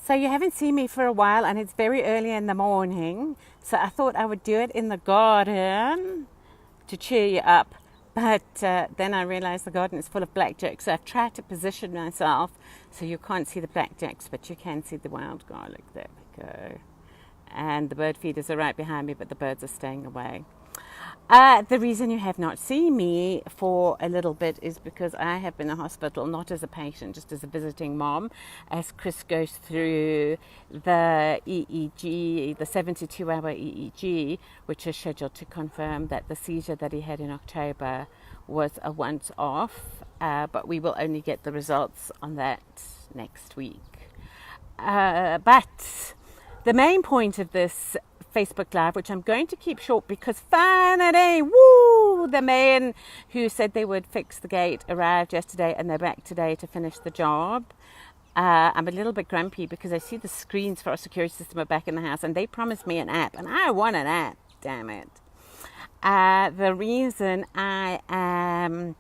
So you haven't seen me for a while, and it's very early in the morning, so I thought I would do it in the garden to cheer you up. But then I realized the garden is full of blackjacks, so I've tried to position myself so you can't see the blackjacks, but you can see the wild garlic. There we go. And the bird feeders are right behind me, but the birds are staying away. The reason you have not seen me for a little bit is because I have been in hospital, not as a patient, just as a visiting mom, as Chris goes through the EEG, the 72-hour EEG, which is scheduled to confirm that the seizure that he had in October was a once-off, but we will only get the results on that next week. But the main point of this Facebook Live, which I'm going to keep short because finally, woo, the men who said they would fix the gate arrived yesterday and they're back today to finish the job. I'm a little bit grumpy because I see the screens for our security system are back in the house and they promised me an app and I want an app, damn it. The reason I am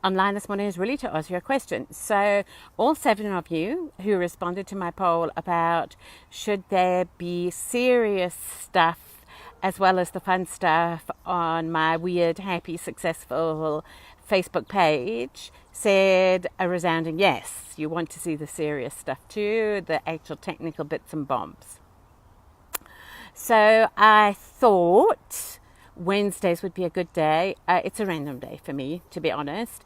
online this morning is really to answer your question. So all 7 of you who responded to my poll about should there be serious stuff as well as the fun stuff on my weird, happy, successful Facebook page said a resounding yes. You want to see the serious stuff too, the actual technical bits and bobs. So I thought Wednesdays would be a good day. It's a random day for me, to be honest.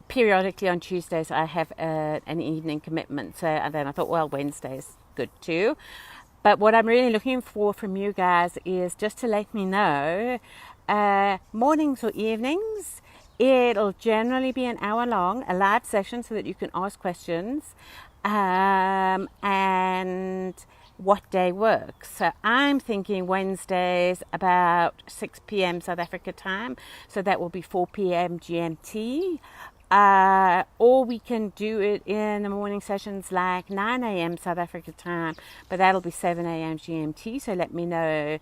Periodically on Tuesdays I have an evening commitment, so and then I thought, well, Wednesday's good too. But what I'm really looking for from you guys is just to let me know mornings or evenings. It'll generally be an hour long, a live session so that you can ask questions, and what day works. So I'm thinking Wednesdays about 6 p.m. South Africa time, so that will be 4 p.m. GMT, or we can do it in the morning sessions like 9 a.m. South Africa time, but that'll be 7 a.m. GMT, so let me know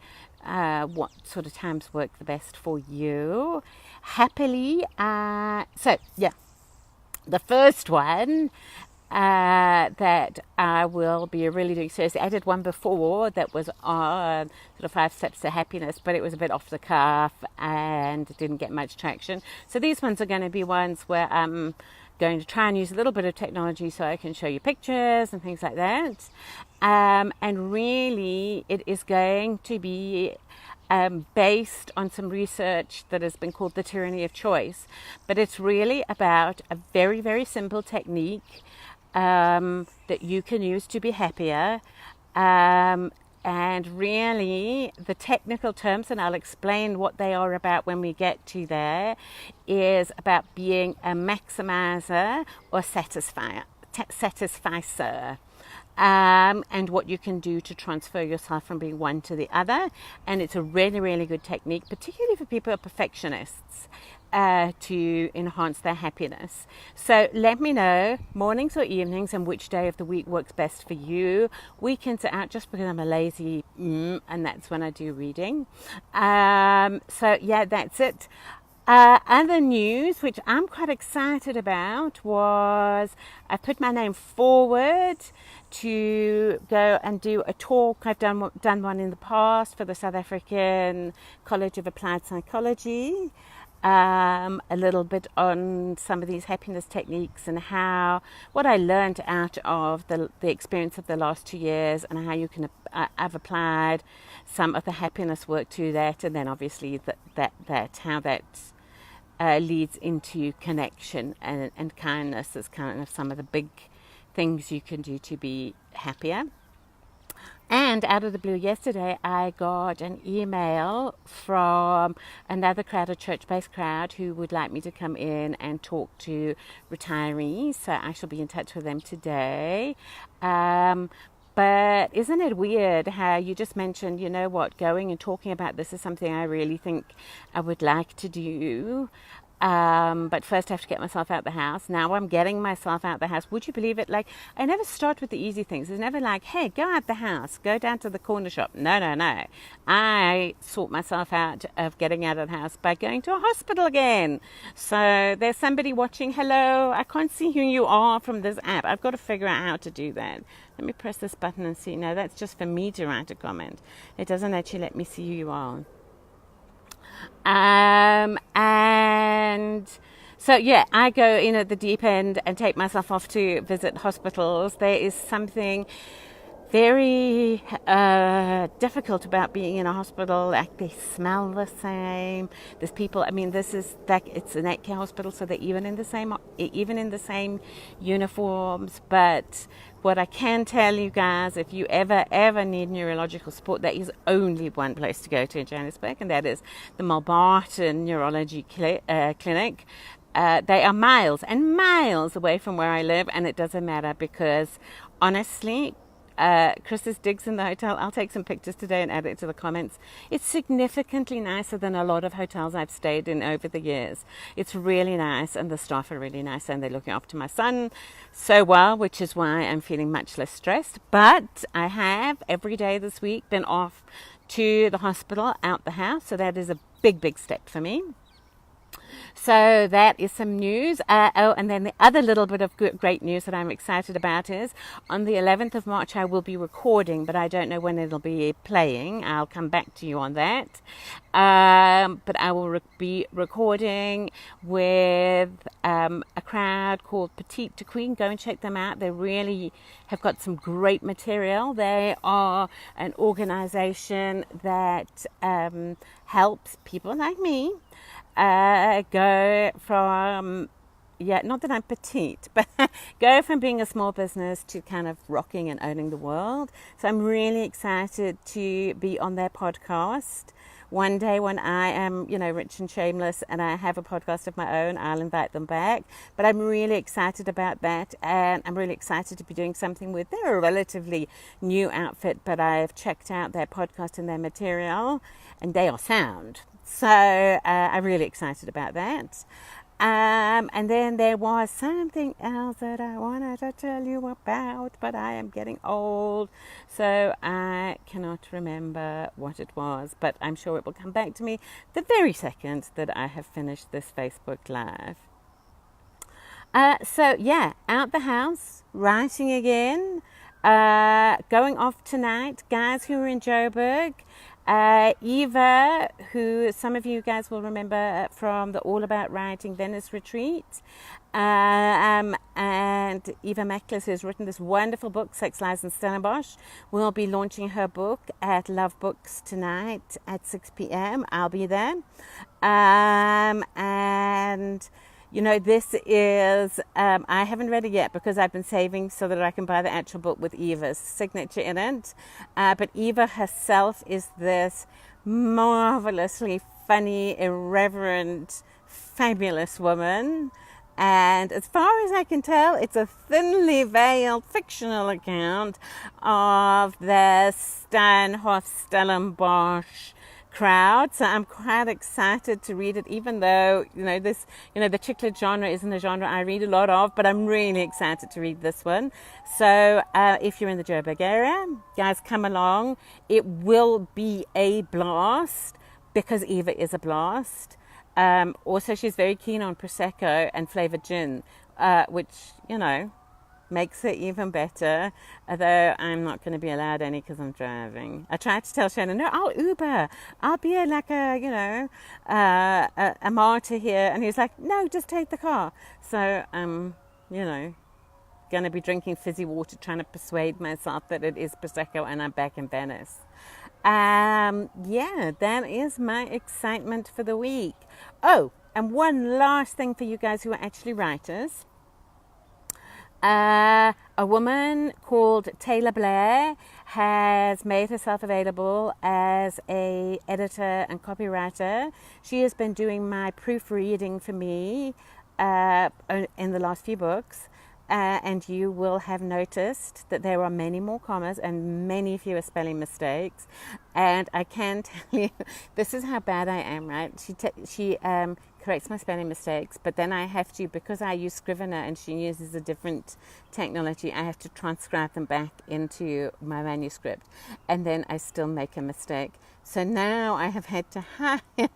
what sort of times work the best for you. Happily, so yeah, the first one that I will be really doing seriously. I did one before that was on sort of 5 steps to happiness, but it was a bit off the cuff and didn't get much traction. So these ones are going to be ones where I'm going to try and use a little bit of technology so I can show you pictures and things like that. And really it is going to be based on some research that has been called the Tyranny of Choice. But it's really about a very, very simple technique that you can use to be happier. And really the technical terms, and I'll explain what they are about when we get to there, is about being a maximiser or satisficer. And what you can do to transfer yourself from being one to the other. And it's a really, really good technique, particularly for people who are perfectionists, to enhance their happiness. So let me know mornings or evenings and which day of the week works best for you. Weekends are out just because I'm a lazy and that's when I do reading. So yeah, that's it. Other news, which I'm quite excited about, was I put my name forward to go and do a talk. I've done one in the past for the South African College of Applied Psychology, a little bit on some of these happiness techniques and what I learned out of the experience of the last 2 years and how you can I've applied some of the happiness work to that, and then obviously how that leads into connection and kindness is kind of some of the big things you can do to be happier. And out of the blue yesterday, I got an email from another crowd, a church-based crowd, who would like me to come in and talk to retirees. So I shall be in touch with them today. But isn't it weird how you just mentioned, going and talking about this is something I really think I would like to do. But first I have to get myself out the house. Now I'm getting myself out the house. Would you believe it? Like, I never start with the easy things. It's never like, hey, go out the house, go down to the corner shop. No, no, no. I sort myself out of getting out of the house by going to a hospital again. So there's somebody watching. Hello, I can't see who you are from this app. I've got to figure out how to do that. Let me press this button and see. No, that's just for me to write a comment. It doesn't actually let me see who you are. And so, yeah, I go in at the deep end and take myself off to visit hospitals. There is something very difficult about being in a hospital. Like, they smell the same. There's people. I mean, this is like, it's an 8K hospital, so they're even in the same uniforms. But what I can tell you guys, if you ever need neurological support, there is only one place to go to in Johannesburg, and that is the Malbarton Neurology Clinic. They are miles and miles away from where I live, and it doesn't matter because, honestly, Chris's digs in the hotel. I'll take some pictures today and add it to the comments. It's significantly nicer than a lot of hotels I've stayed in over the years. It's really nice, and the staff are really nice, and they're looking after my son so well, which is why I'm feeling much less stressed. But I have every day this week been off to the hospital, out the house, so that is a big step for me. So that is some news. And then the other little bit of great news that I'm excited about is on the 11th of March I will be recording, but I don't know when it'll be playing. I'll come back to you on that. But I will be recording with a crowd called Petite to Queen. Go and check them out. They really have got some great material. They are an organization that helps people like me go from, not that I'm petite, but go from being a small business to kind of rocking and owning the world. So I'm really excited to be on their podcast. One day when I am, rich and shameless and I have a podcast of my own, I'll invite them back. But I'm really excited about that, and I'm really excited to be doing something with. They're a relatively new outfit, but I've checked out their podcast and their material, and they are sound. So I'm really excited about that. And then there was something else that I wanted to tell you about, but I am getting old, so I cannot remember what it was, but I'm sure it will come back to me the very second that I have finished this Facebook Live. So yeah, out the house, writing again, going off tonight. Guys who are in Joburg, Eva, who some of you guys will remember from the All About Writing Venice retreat, and Eva Macklis, who has written this wonderful book, Sex, Lies and Stellenbosch, will be launching her book at Love Books tonight at 6 p.m. I'll be there. And this is, I haven't read it yet because I've been saving so that I can buy the actual book with Eva's signature in it. But Eva herself is this marvelously funny, irreverent, fabulous woman. And as far as I can tell, it's a thinly veiled fictional account of the Steinhoff-Stellenbosch crowd. So I'm quite excited to read it, even though the chick lit genre isn't a genre I read a lot of, but I'm really excited to read this one. So if you're in the Joburg area, guys, come along. It will be a blast because Eva is a blast. Also, she's very keen on Prosecco and flavoured gin, which makes it even better, although I'm not going to be allowed any because I'm driving. I tried to tell Shannon, no, I'll Uber. I'll be a martyr here. And he was like, no, just take the car. So I'm, going to be drinking fizzy water, trying to persuade myself that it is Prosecco and I'm back in Venice. That is my excitement for the week. Oh, and one last thing for you guys who are actually writers. A woman called Taylor Blair has made herself available as a editor and copywriter. She has been doing my proofreading for me in the last few books, and you will have noticed that there are many more commas and many fewer spelling mistakes. And I can tell you, this is how bad I am, right? She corrects my spelling mistakes, but then I have to, because I use Scrivener and she uses a different technology, I have to transcribe them back into my manuscript, and then I still make a mistake. So now I have had to hire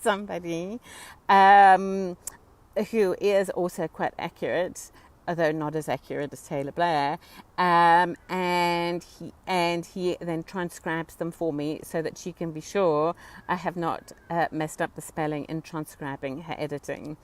somebody who is also quite accurate, although not as accurate as Taylor Blair, and he then transcribes them for me so that she can be sure I have not messed up the spelling in transcribing her editing.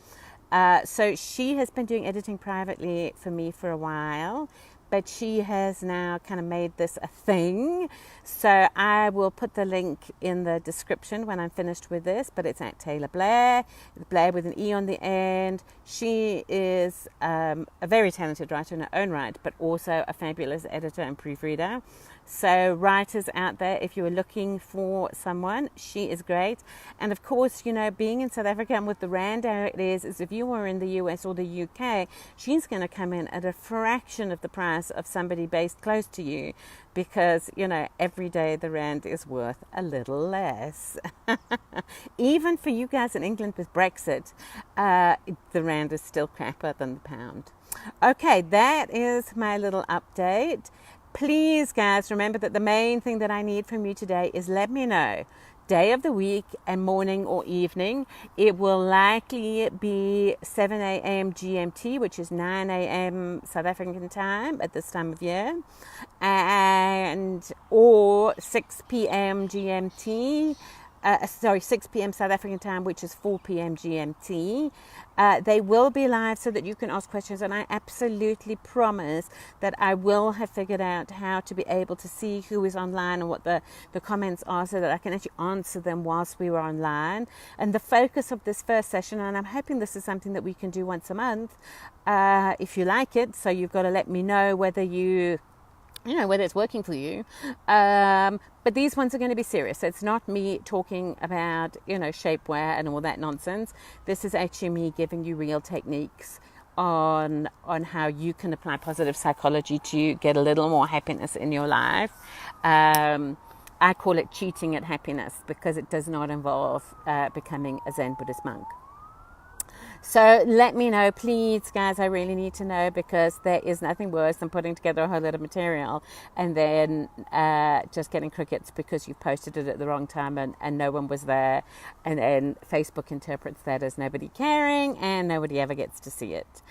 So she has been doing editing privately for me for a while, but she has now kind of made this a thing. So I will put the link in the description when I'm finished with this, but it's at Taylor Blair, Blair with an E on the end. She is a very talented writer in her own right, but also a fabulous editor and proofreader. So writers out there, if you are looking for someone, she is great. And of course, you know, being in South Africa and with the rand how it is if you were in the US or the UK, she's going to come in at a fraction of the price of somebody based close to you, because, you know, every day the rand is worth a little less. Even for you guys in England with Brexit, the rand is still crapper than the pound. Okay, that is my little update. Please, guys, remember that the main thing that I need from you today is let me know day of the week and morning or evening. It will likely be 7 a.m. GMT, which is 9 a.m. South African time at this time of year, and or 6 p.m. GMT. 6 p.m. South African time, which is 4 p.m. GMT. They will be live so that you can ask questions, and I absolutely promise that I will have figured out how to be able to see who is online and what the comments are, so that I can actually answer them whilst we were online. And the focus of this first session, and I'm hoping this is something that we can do once a month, if you like it, so you've got to let me know whether whether it's working for you. But these ones are going to be serious. So it's not me talking about, shapewear and all that nonsense. This is actually me giving you real techniques on how you can apply positive psychology to get a little more happiness in your life. I call it cheating at happiness, because it does not involve becoming a Zen Buddhist monk. So let me know, please, guys. I really need to know, because there is nothing worse than putting together a whole lot of material and then just getting crickets because you've posted it at the wrong time and no one was there. And then Facebook interprets that as nobody caring and nobody ever gets to see it.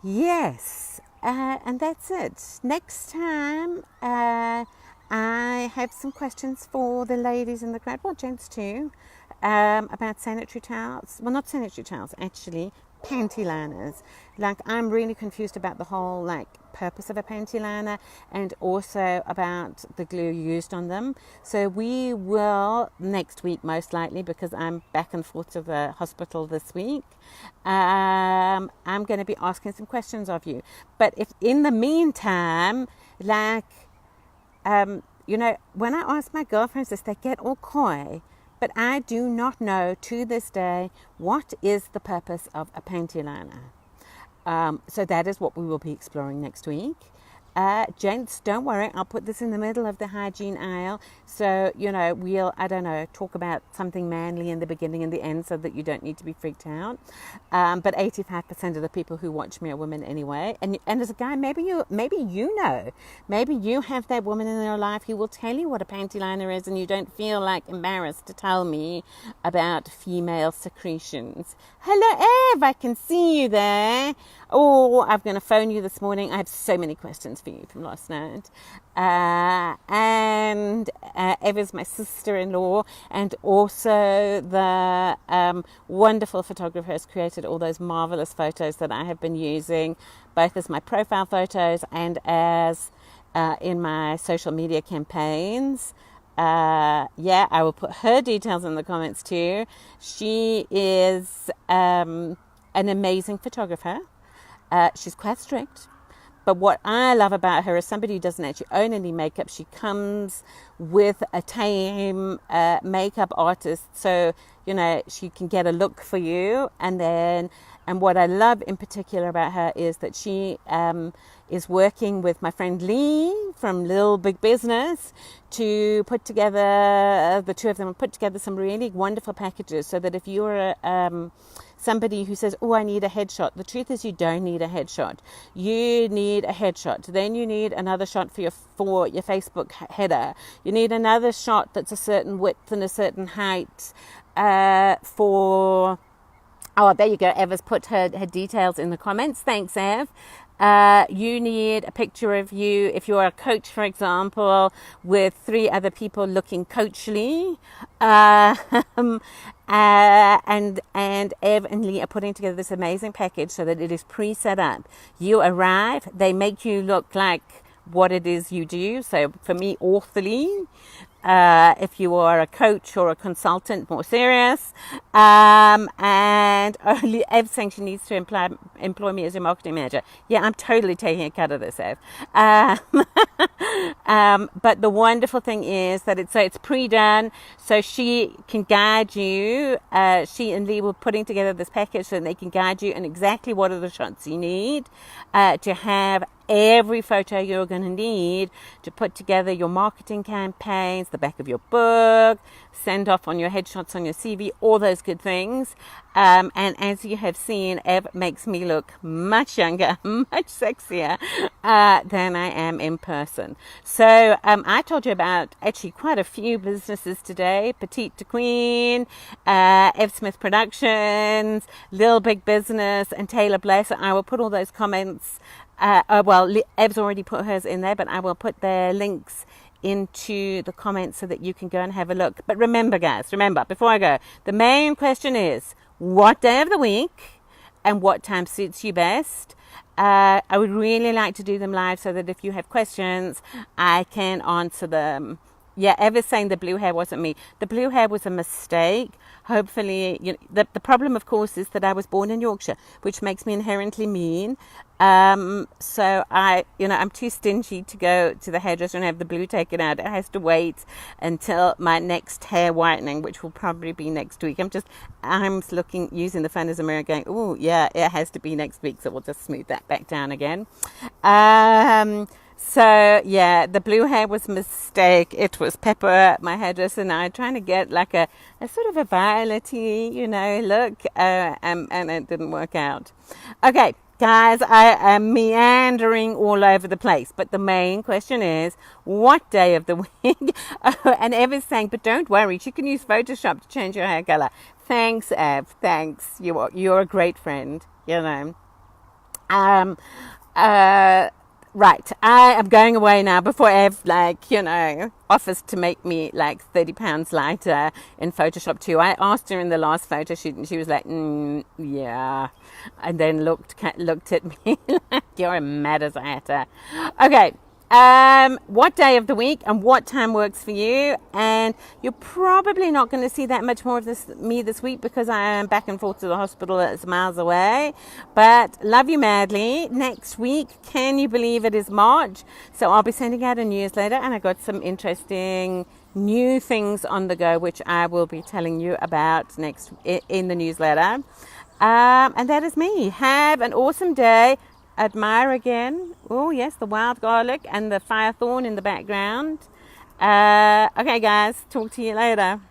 Yes, and that's it. Next time, I have some questions for the ladies in the crowd, well, gents too. About sanitary towels. Well, not sanitary towels, actually, panty liners. Like, I'm really confused about the whole, purpose of a panty liner, and also about the glue used on them. So we will, next week most likely, because I'm back and forth to the hospital this week, I'm going to be asking some questions of you. But if in the meantime, when I ask my girlfriends this, they get all coy. But I do not know to this day what is the purpose of a panty liner. So that is what we will be exploring next week. Gents, don't worry, I'll put this in the middle of the hygiene aisle. So, we'll, talk about something manly in the beginning and the end, so that you don't need to be freaked out. But 85% of the people who watch me are women anyway. And as a guy, maybe you have that woman in your life who will tell you what a panty liner is, and you don't feel embarrassed to tell me about female secretions. Hello, Ev, I can see you there. Oh, I'm going to phone you this morning. I have so many questions for you from last night. And Ev is my sister-in-law, and also the wonderful photographer has created all those marvelous photos that I have been using, both as my profile photos and as in my social media campaigns. I will put her details in the comments too. She is an amazing photographer. She's quite strict, but what I love about her is somebody who doesn't actually own any makeup. She comes with a team makeup artist, so she can get a look for you, and then And what I love in particular about her is that she is working with my friend Lee from Little Big Business to put together, the two of them put together some really wonderful packages so that if you're somebody who says, oh, I need a headshot. The truth is you don't need a headshot. You need a headshot. Then you need another shot for your Facebook header. You need another shot that's a certain width and a certain height for... Oh, there you go. Ev has put her details in the comments. Thanks, Ev. You need a picture of you, if you're a coach, for example, with 3 other people looking coachly. And Ev and Lee are putting together this amazing package so that it is pre-set up. You arrive, they make you look like what it is you do. So for me, authorly. If you are a coach or a consultant, more serious. And Ev saying she needs to employ me as your marketing manager. Yeah, I'm totally taking a cut of this, Ev. But the wonderful thing is that it's pre-done, so she can guide you. She and Lee were putting together this package so they can guide you in exactly what are the shots you need to have every photo you're going to need to put together your marketing campaigns, the back of your book, send off on your headshots on your CV, all those good things. And as you have seen, Ev makes me look much younger, much sexier than I am in person. So I told you about actually quite a few businesses today. Petite to Queen, Ev Smith Productions, Little Big Business, and Taylor Blaser. I will put all those comments. Ev's already put hers in there, but I will put their links into the comments so that you can go and have a look. But remember, guys, before I go, the main question is, what day of the week and what time suits you best? I would really like to do them live so that if you have questions, I can answer them. Yeah, Eva's saying the blue hair wasn't me. The blue hair was a mistake. Hopefully, the problem, of course, is that I was born in Yorkshire, which makes me inherently mean. So I'm too stingy to go to the hairdresser and have the blue taken out. It has to wait until my next hair whitening, which will probably be next week. I'm using the phone as a mirror going, oh, yeah, it has to be next week. So we'll just smooth that back down again. So, yeah, the blue hair was a mistake. It was Pepper, my hairdresser, and I trying to get like a sort of a violet-y, look, and it didn't work out. Okay, guys, I am meandering all over the place, but the main question is, what day of the week? And Eva's saying, but don't worry, you can use Photoshop to change your hair color. Thanks, Ev. Thanks. You're a great friend, Right, I am going away now before Ev, offers to make me like 30 pounds lighter in Photoshop too. I asked her in the last photo shoot and she was like, yeah. And then looked at me like, you're mad as a hatter. Okay, what day of the week and what time works for you? And you're probably not going to see that much more of me this week because I am back and forth to the hospital that's miles away. But love you madly. Next week, can you believe it is March? So I'll be sending out a newsletter and I got some interesting new things on the go, which I will be telling you about next in the newsletter. And that is me. Have an awesome day. Admire again. Oh, yes, the wild garlic and the fire thorn in the background. Okay, guys, talk to you later.